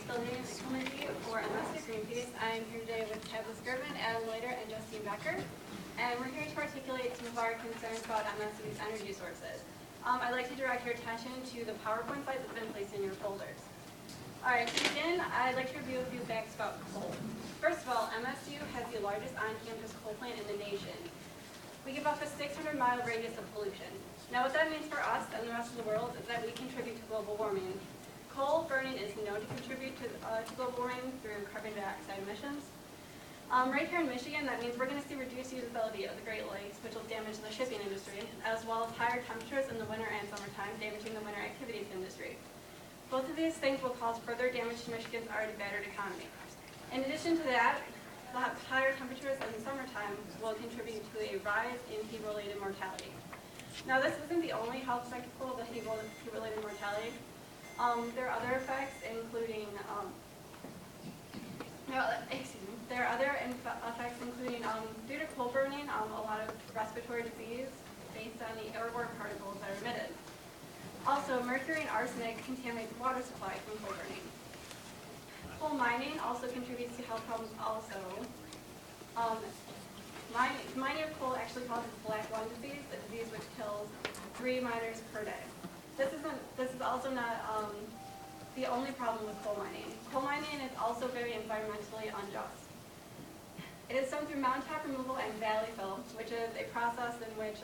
Building Committee for MSU Greenpeace. I'm here today with Tabitha Skirvin, Adam Later, and Justine Becker. And we're here to articulate some of our concerns about MSU's energy sources. I'd like to direct your attention to the PowerPoint slides that have been placed in your folders. Alright, to begin, I'd like to review a few facts about coal. First of all, MSU has the largest on-campus coal plant in the nation. We give off a 600-mile radius of pollution. Now what that means for us and the rest of the world is that we contribute to global warming. Coal burning is known to contribute to global warming through carbon dioxide emissions. Right here in Michigan, that means we're going to see reduced usability of the Great Lakes, which will damage the shipping industry, as well as higher temperatures in the winter and summertime, damaging the winter activities industry. Both of these things will cause further damage to Michigan's already battered economy. In addition to that, the higher temperatures in the summertime will contribute to a rise in heat-related mortality. Now, this isn't the only health spectacle of the heat-related mortality. There are other effects, including due to coal burning, a lot of respiratory disease based on the airborne particles that are emitted. Also, mercury and arsenic contaminate the water supply from coal burning. Coal mining also contributes to health problems also. Mining of coal actually causes black lung disease, a disease which kills 3 miners per day. This is also not the only problem with coal mining. Coal mining is also very environmentally unjust. It is done through mountaintop removal and valley fill, which is a process in which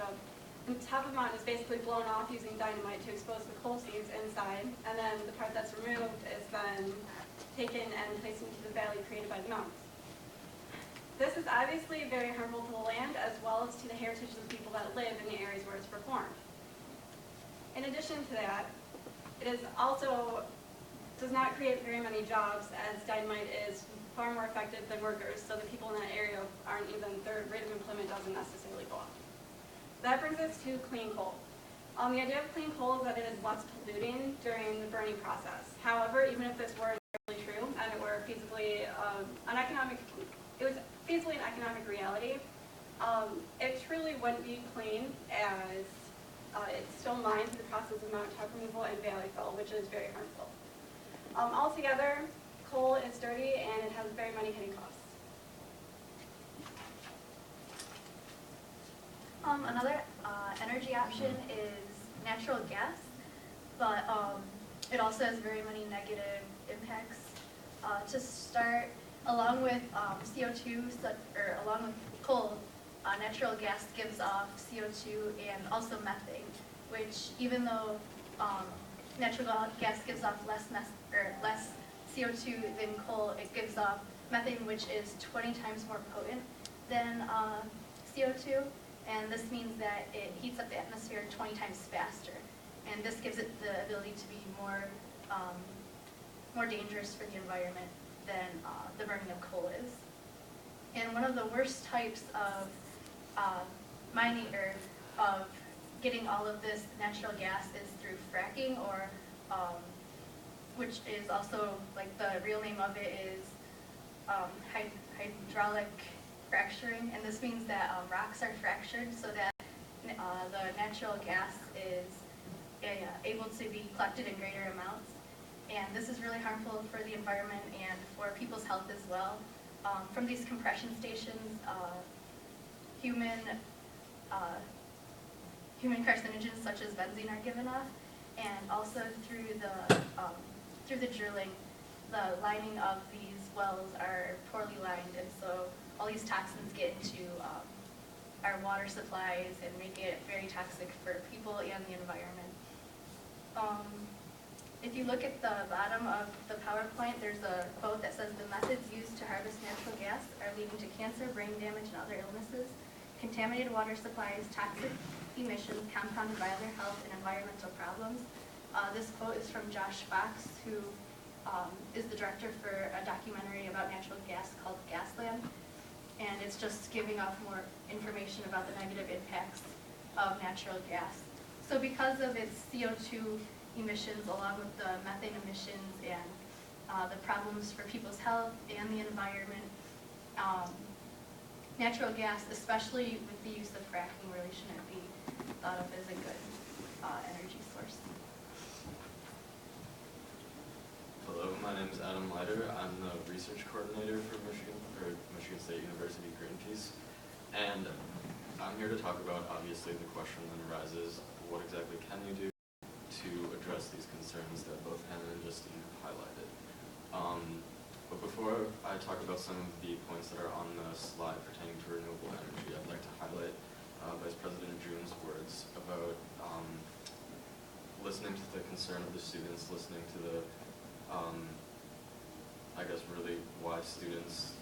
the top of the mountain is basically blown off using dynamite to expose the coal seams inside, and then the part that's removed is then taken and placed into the valley created by the mountains. This is obviously very harmful to the land as well as to the heritage of the people that live in the areas where it's performed. In addition to that, it is also does not create very many jobs, as dynamite is far more effective than workers, so the people in that area aren't even, their rate of employment doesn't necessarily go up. That brings us to clean coal. The idea of clean coal is that it is less polluting during the burning process. However, even if this were really true and it were feasibly an economic reality, it truly wouldn't be clean, as it's still mined through the process of mountaintop removal and valley fill, which is very harmful. Altogether, coal is dirty and it has very many hidden costs. Another energy option is natural gas, but it also has very many negative impacts. To start, along with CO2, along with coal, natural gas gives off CO2 and also methane, which even though natural gas gives off less CO2 than coal, it gives off methane, which is 20 times more potent than CO2, and this means that it heats up the atmosphere 20 times faster, and this gives it the ability to be more dangerous for the environment than the burning of coal is. And one of the worst types of mining, or of getting all of this natural gas, is through fracking, or which is also, like, the real name of it is hydraulic fracturing, and this means that rocks are fractured so that the natural gas is able to be collected in greater amounts, and this is really harmful for the environment and for people's health as well. From these compression stations, human carcinogens such as benzene are given off, and also through the drilling, the lining of these wells are poorly lined, and so all these toxins get into our water supplies and make it very toxic for people and the environment. If you look at the bottom of the PowerPoint, there's a quote that says, "The methods used to harvest natural gas are leading to cancer, brain damage, and other illnesses. Contaminated water supplies, toxic emissions compounded by other health and environmental problems." This quote is from Josh Fox, who is the director for a documentary about natural gas called Gasland, and it's just giving off more information about the negative impacts of natural gas. So because of its CO2 emissions, along with the methane emissions and the problems for people's health and the environment, natural gas, especially with the use of fracking, really shouldn't be thought of as a good energy source. Hello, my name is Adam Leiter. I'm the research coordinator for Michigan State University Greenpeace. And I'm here to talk about, obviously, the question that arises, what exactly can you do to address these concerns that both Hannah and Justine have highlighted. But before I talk about some of the points that are on the slide pertaining to renewable energy, I'd like to highlight Vice President June's words about listening to the concern of the students, listening to the, I guess really why students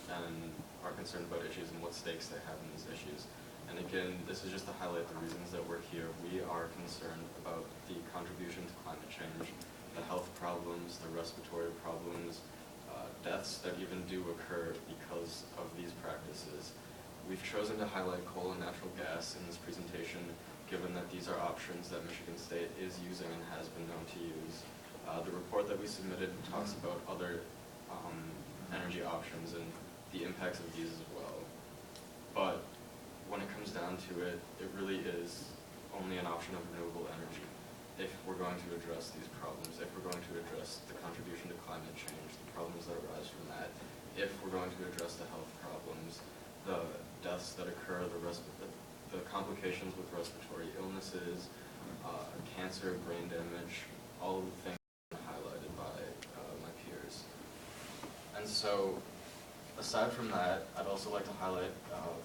are concerned about issues and what stakes they have in these issues. And again, this is just to highlight the reasons that we're here. We are concerned about the contribution to climate change, the health problems, the respiratory problems, deaths that even do occur because of these practices. We've chosen to highlight coal and natural gas in this presentation, given that these are options that Michigan State is using and has been known to use. The report that we submitted talks about other energy options and the impacts of these as well. But when it comes down to it, it really is only an option of renewable energy. If we're going to address these problems, if we're going to address the contribution to climate change, the problems that arise from that, if we're going to address the health problems, the deaths that occur, the complications with respiratory illnesses, cancer, brain damage, all of the things highlighted by my peers. And so, aside from that, I'd also like to highlight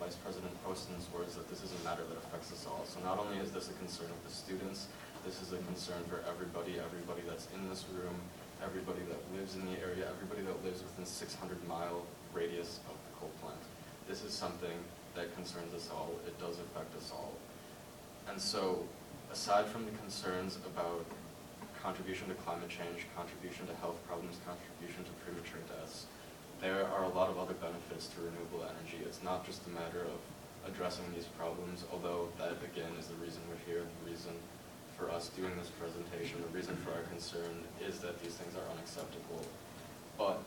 Vice President Poston's words that this is a matter that affects us all. So not only is this a concern of the students, this is a concern for everybody that's in this room, everybody that lives in the area, everybody that lives within 600-mile radius of the coal plant. This is something that concerns us all. It does affect us all. And so, aside from the concerns about contribution to climate change, contribution to health problems, contribution to premature deaths, there are a lot of other benefits to renewable energy. It's not just a matter of addressing these problems, although that, again, is the reason we're here, the reason for us doing this presentation, the reason for our concern is that these things are unacceptable. But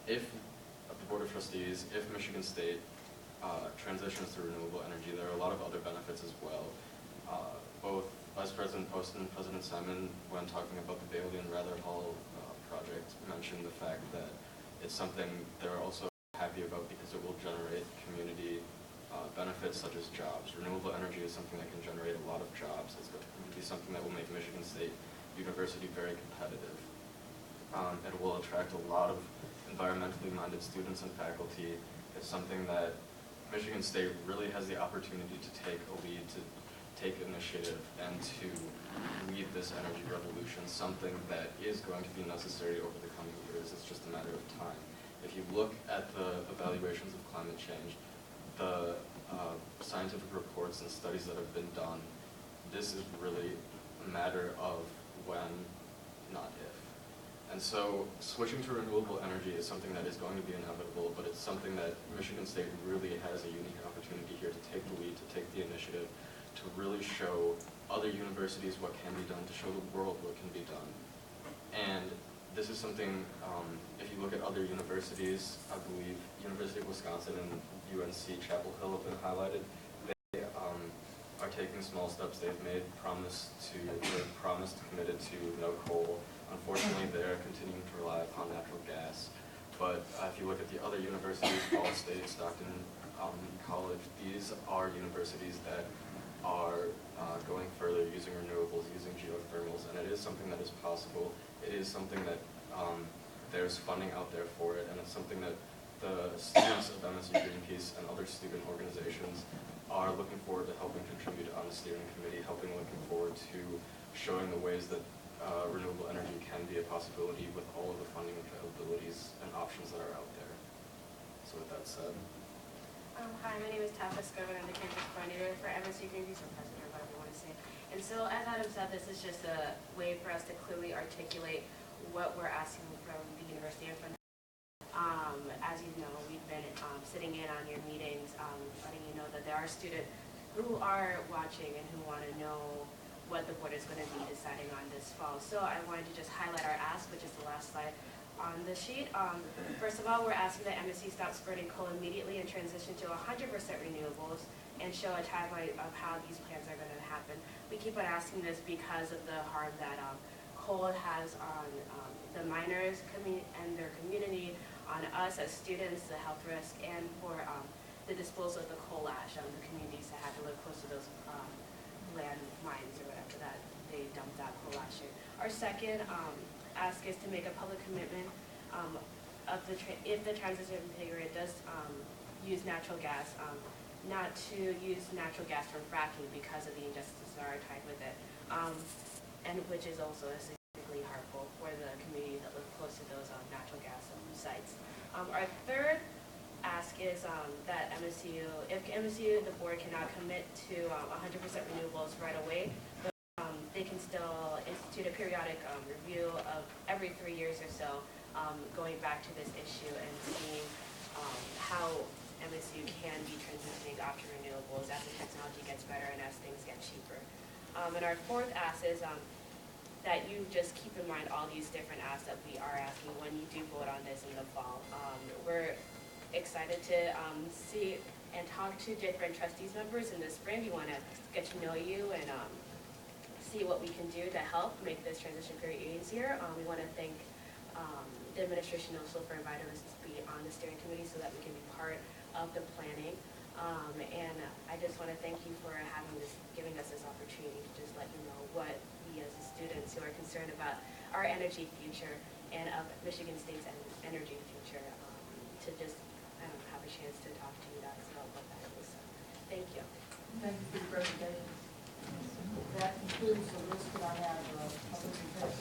if the Board of Trustees, if Michigan State transitions to renewable energy, there are a lot of other benefits as well. Both Vice President Poston and President Simon, when talking about the Bailey and Rather Hall project, mentioned the fact that it's something they're also happy about because it will generate community benefits such as jobs. Renewable energy is something that can generate a lot of jobs. It's going to be something that will make Michigan State University very competitive. It will attract a lot of environmentally minded students and faculty. It's something that Michigan State really has the opportunity to take a lead, to take initiative, and to lead this energy revolution, something that is going to be necessary over the coming years. It's just a matter of time. If you look at the evaluations of climate change, the scientific reports and studies that have been done, this is really a matter of when, not if. And so switching to renewable energy is something that is going to be inevitable, but it's something that Michigan State really has a unique opportunity here to take the lead, to take the initiative, to really show other universities what can be done, to show the world what can be done. And this is something, if you look at other universities, I believe University of Wisconsin and UNC Chapel Hill have been highlighted. They are taking small steps. They've made committed to no coal. Unfortunately, they're continuing to rely upon natural gas. But if you look at the other universities, Ball State, Stockton College, these are universities that are going further, using renewables, using geothermals, and it is something that is possible. It is something that there's funding out there for it, and it's something that the students of MSU Greenpeace and other student organizations are looking forward to helping contribute on the steering committee, looking forward to showing the ways that renewable energy can be a possibility with all of the funding availabilities and options that are out there. So with that said. Hi, my name is Tafa Scovin. I'm the campus coordinator for MSU Greenpeace, or president, or whatever you want to say. And so, as Adam said, this is just a way for us to clearly articulate what we're asking from the university and from as you know, we've been sitting in on your meetings, letting you know that there are students who are watching and who want to know what the board is going to be deciding on this fall. So I wanted to just highlight our ask, which is the last slide on the sheet. First of all, we're asking that MSU stop spreading coal immediately and transition to 100% renewables and show a timeline of how these plans are going to happen. We keep on asking this because of the harm that coal has on the miners and their community, on us as students, the health risk, and for the disposal of the coal ash on the communities that have to live close to those land mines or whatever that they dumped that coal ash in. Our second ask is to make a public commitment of if the transition period does use natural gas, not to use natural gas from fracking because of the injustices that are tied with it, and which is also significantly harmful for the communities that live close to those natural gas sites. Our third ask is that if MSU, the board cannot commit to 100% renewables right away, but they can still institute a periodic review of every 3 years or so, going back to this issue and seeing how MSU can be transitioning off to renewables as the technology gets better and as things get cheaper. And our fourth ask is that you just keep in mind all these different asks that we are asking when you do vote on this in the fall. We're excited to see and talk to different trustees members in the spring. We want to get to know you and see what we can do to help make this transition period easier. We want to thank the administration also for inviting us to be on the steering committee so that we can be part of the planning. And I just want to thank you for giving us this opportunity to just let you know what we as students who are concerned about our energy future and of Michigan State's energy future, to just have a chance to talk to you guys about what that is. So, thank you. Thank you for your presentation. That concludes the list that I have of public